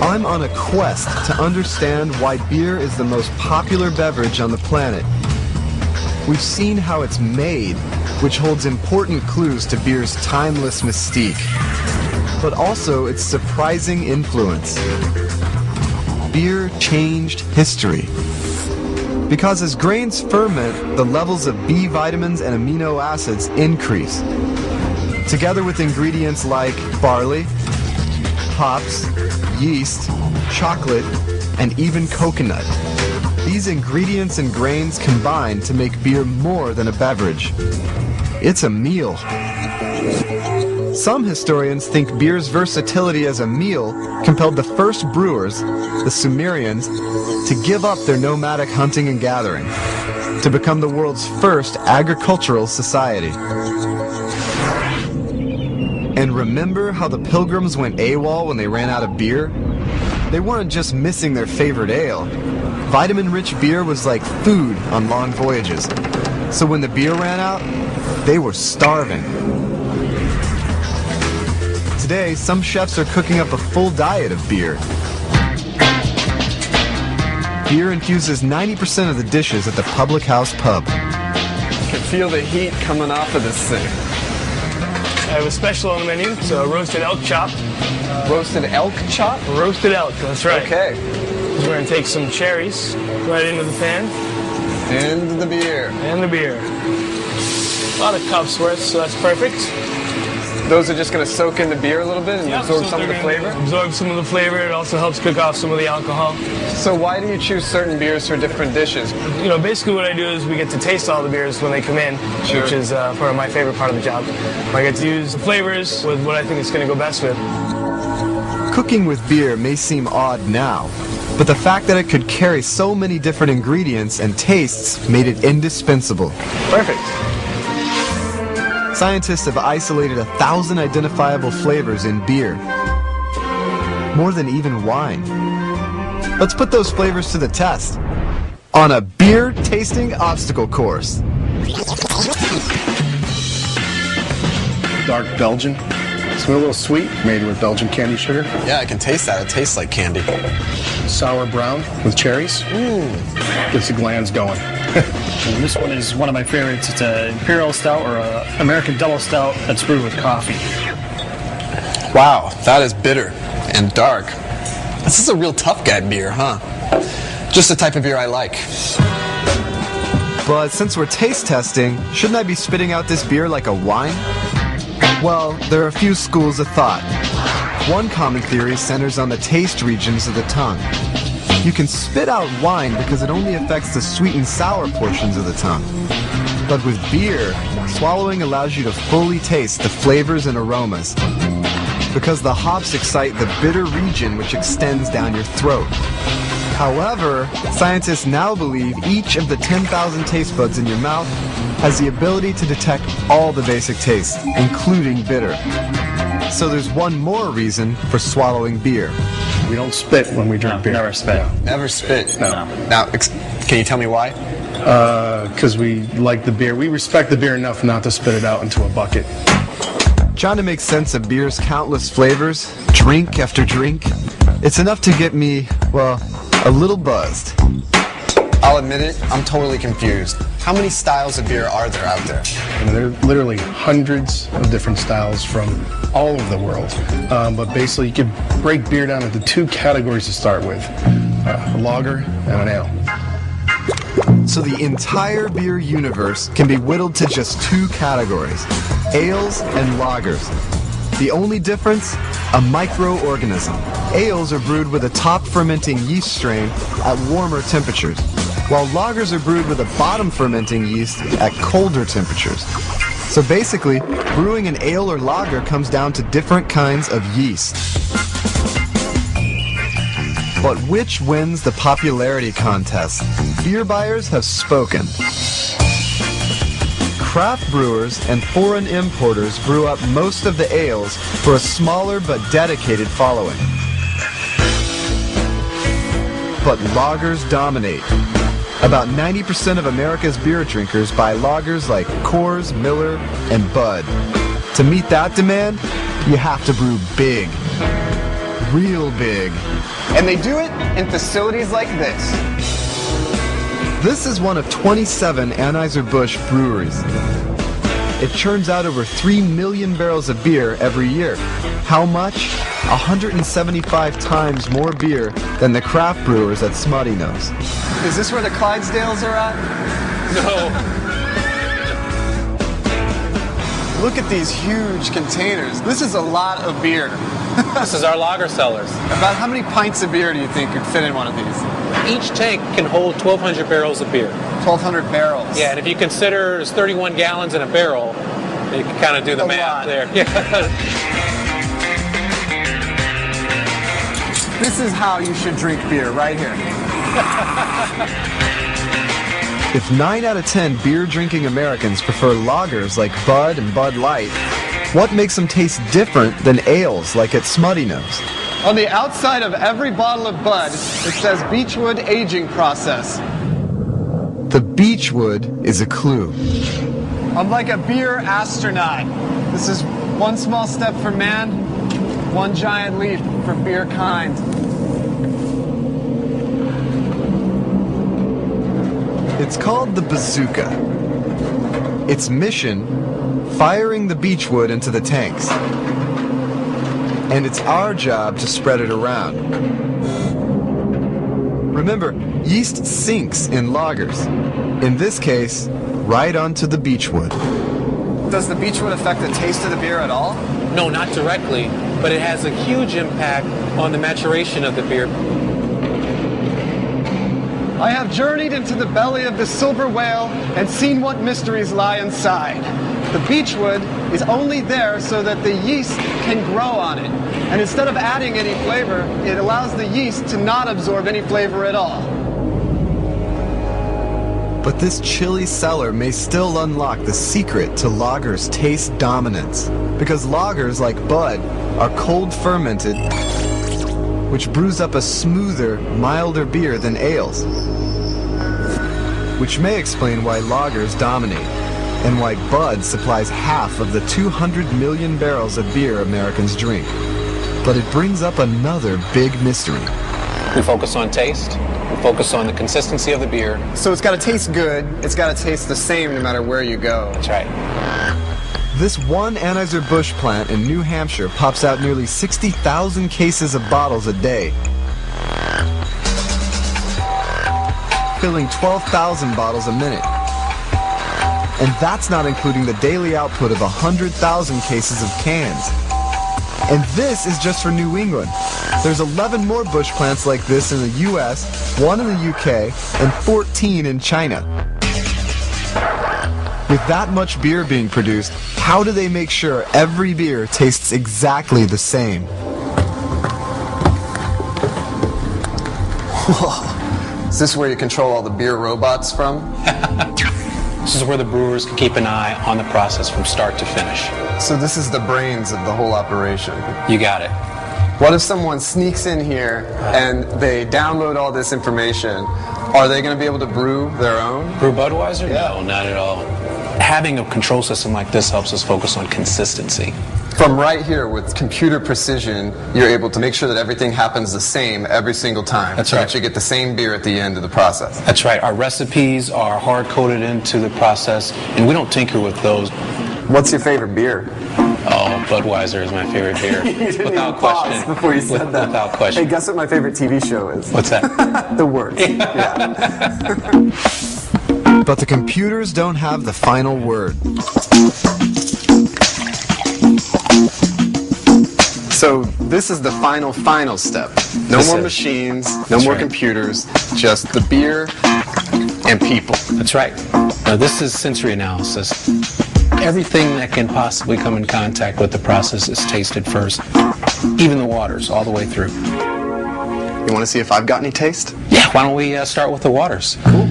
I'm on a quest to understand why beer is the most popular beverage on the planet. We've seen how it's made, which holds important clues to beer's timeless mystique, but also its surprising influence. Beer changed history. Because as grains ferment, the levels of B vitamins and amino acids increase. Together with ingredients like barley, hops, yeast, chocolate, and even coconut. These ingredients and grains combine to make beer more than a beverage. It's a meal. Some historians think beer's versatility as a meal compelled the first brewers, the Sumerians, to give up their nomadic hunting and gathering, to become the world's first agricultural society. And remember how the pilgrims went AWOL when they ran out of beer? They weren't just missing their favorite ale. Vitamin-rich beer was like food on long voyages. So when the beer ran out, they were starving. Today, some chefs are cooking up a full diet of beer. Beer infuses 90% of the dishes at the Public House Pub. I can feel the heat coming off of this thing. I have a special on the menu. It's a roasted elk chop. Roasted elk chop? Roasted elk, that's right. Okay. We're going to take some cherries right into the pan. And the beer. And the beer. A lot of cups worth, so that's perfect. Those are just going to soak in the beer a little bit and absorb some of the flavor? Absorb some of the flavor. It also helps cook off some of the alcohol. So why do you choose certain beers for different dishes? You know, basically what I do is we get to taste all the beers when they come in, which is part of my favorite part of the job. I get to use the flavors with what I think it's going to go best with. Cooking with beer may seem odd now, but the fact that it could carry so many different ingredients and tastes made it indispensable. Perfect. Scientists have isolated 1,000 identifiable flavors in beer. More than even wine. Let's put those flavors to the test on a beer tasting obstacle course. Dark Belgian. It's a little sweet, made with Belgian candy sugar. Yeah, I can taste that. It tastes like candy. Sour brown with cherries. Gets the glands going. This one is one of my favorites. It's an Imperial Stout or an American Double Stout that's brewed with coffee. Wow, that is bitter and dark. This is a real tough guy beer, huh? Just the type of beer I like. But since we're taste testing, shouldn't I be spitting out this beer like a wine? Well, there are a few schools of thought. One common theory centers on the taste regions of the tongue. You can spit out wine because it only affects the sweet and sour portions of the tongue. But with beer, swallowing allows you to fully taste the flavors and aromas, because the hops excite the bitter region which extends down your throat. However, scientists now believe each of the 10,000 taste buds in your mouth has the ability to detect all the basic tastes, including bitter. So there's one more reason for swallowing beer. We don't spit when we drink beer. Never spit. Never spit? No. Now, can you tell me why? Because we like the beer. We respect the beer enough not to spit it out into a bucket. Trying to make sense of beer's countless flavors, drink after drink, it's enough to get me, well, a little buzzed. I'll admit it, I'm totally confused. How many styles of beer are there out there? And there are literally hundreds of different styles from all over the world. But basically, you could break beer down into two categories to start with, a lager and an ale. So the entire beer universe can be whittled to just two categories, ales and lagers. The only difference? A microorganism. Ales are brewed with a top fermenting yeast strain at warmer temperatures, while lagers are brewed with a bottom fermenting yeast at colder temperatures. So basically, brewing an ale or lager comes down to different kinds of yeast. But which wins the popularity contest? Beer buyers have spoken. Craft brewers and foreign importers brew up most of the ales for a smaller but dedicated following. But lagers dominate. About 90% of America's beer drinkers buy lagers like Coors, Miller, and Bud. To meet that demand, you have to brew big. real big. And they do it in facilities like this. This is one of 27 Anheuser-Busch breweries. It churns out over 3 million barrels of beer every year. How much? 175 times more beer than the craft brewers at Smutty Nose. Is this where the Clydesdales are at? No. Look at these huge containers. This is a lot of beer. This is our lager cellars. About how many pints of beer do you think could fit in one of these? Each tank can hold 1,200 barrels of beer. 1,200 barrels. Yeah, and if you consider there's 31 gallons in a barrel, you can kind of do the math there. Yeah. This is how you should drink beer, right here. If 9 out of 10 beer-drinking Americans prefer lagers like Bud and Bud Light, what makes them taste different than ales like at Smutty Nose? On the outside of every bottle of Bud, it says Beechwood aging process. The beechwood is a clue. I'm like a beer astronaut. This is one small step for man, one giant leap for beer kind. It's called the bazooka. Its mission, firing the beechwood into the tanks. And it's our job to spread it around. Remember, yeast sinks in lagers. In this case, right onto the beechwood. Does the beechwood affect the taste of the beer at all? No, not directly, but it has a huge impact on the maturation of the beer. I have journeyed into the belly of the silver whale and seen what mysteries lie inside. The beechwood is only there so that the yeast can grow on it. And instead of adding any flavor, it allows the yeast to not absorb any flavor at all. But this chilly cellar may still unlock the secret to lagers' taste dominance. Because lagers, like Bud, are cold fermented, which brews up a smoother, milder beer than ales. Which may explain why lagers dominate, and why Bud supplies half of the 200 million barrels of beer Americans drink. But it brings up another big mystery. We focus on taste. We focus on the consistency of the beer. So it's got to taste good. It's got to taste the same no matter where you go. That's right. This one Anheuser-Busch plant in New Hampshire pops out nearly 60,000 cases of bottles a day, filling 12,000 bottles a minute. And that's not including the daily output of 100,000 cases of cans. And this is just for New England. There's 11 more Busch plants like this in the US, 1 in the UK, and 14 in China. With that much beer being produced, how do they make sure every beer tastes exactly the same? Is this where you control all the beer robots from? This is where the brewers can keep an eye on the process from start to finish. So this is the brains of the whole operation. You got it. What if someone sneaks in here and they download all this information? Are they going to be able to brew their own? Brew Budweiser? No, not at all. Having a control system like this helps us focus on consistency. From right here with computer precision, you're able to make sure that everything happens the same every single time. That's so right. that you get the same beer at the end of the process. That's right. Our recipes are hard-coded into the process, and we don't tinker with those. What's your favorite beer? Oh, Budweiser is my favorite beer. You didn't Without even pause question. before you said that. Without question. Hey, guess what my favorite TV show is? What's that? The Worst. Yeah. But the computers don't have the final word. So this is the final step. No This more is. machines, no That's more right. computers, just the beer and people. That's right. Now, this is sensory analysis. Everything that can possibly come in contact with the process is tasted first. Even the waters, all the way through. You want to see if I've got any taste? Yeah, why don't we start with the waters? Cool.